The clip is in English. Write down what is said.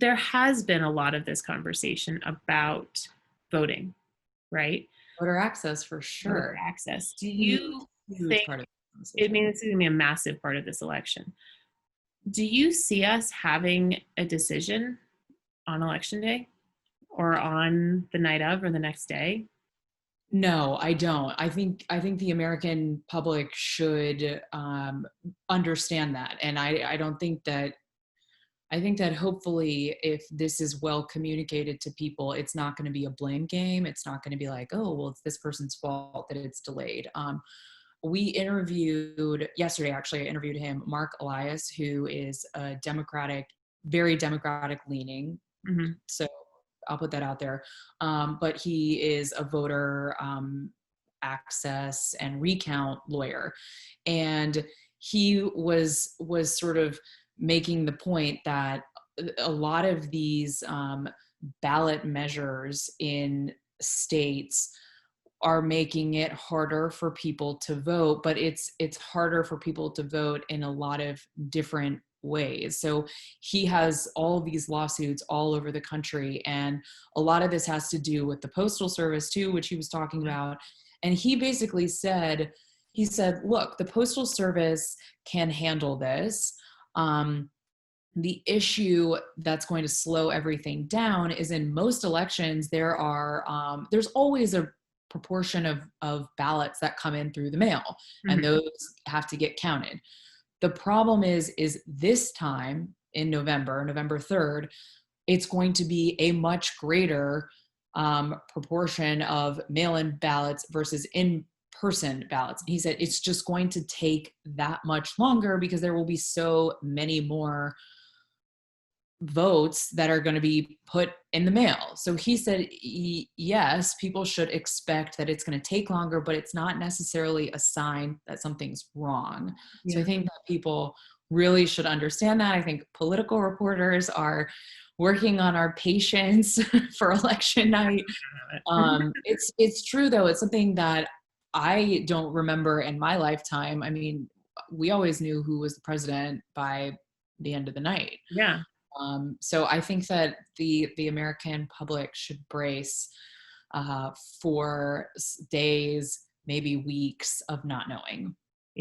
there has been a lot of this conversation about voting, right? Voter access for Voter sure. access. Do Huge, you huge think, part of the I conversation. mean, this is going to be a massive part of this election. Do you see us having a decision on election day or on the night of or the next day? No, I don't. I think the American public should understand that, and I don't think that. I think that hopefully, if this is well communicated to people, it's not going to be a blame game. It's not going to be like, oh, well, it's this person's fault that it's delayed. We interviewed yesterday, actually, I interviewed him, Mark Elias, who is a Democratic, very Democratic leaning. Mm-hmm. So I'll put that out there. But he is a voter access and recount lawyer. And he was sort of making the point that a lot of these ballot measures in states are making it harder for people to vote, but it's harder for people to vote in a lot of different ways. So he has all of these lawsuits all over the country, and a lot of this has to do with the postal service too, which he was talking about. And he basically said, he said, look, the postal service can handle this. The issue that's going to slow everything down is in most elections there's always a proportion of ballots that come in through the mail, and Mm-hmm. those have to get counted. The problem is this time in November 3rd, it's going to be a much greater proportion of mail-in ballots versus in-person ballots. He said it's just going to take that much longer because there will be so many more votes that are going to be put in the mail. So he said, yes, people should expect that it's going to take longer, but it's not necessarily a sign that something's wrong. So I Yeah. think that people really should understand that. I think political reporters are working on our patience for election night. It's true though. It's something that I don't remember in my lifetime. I mean, we always knew who was the president by the end of the night. Yeah. So I think that the American public should brace for days, maybe weeks of not knowing.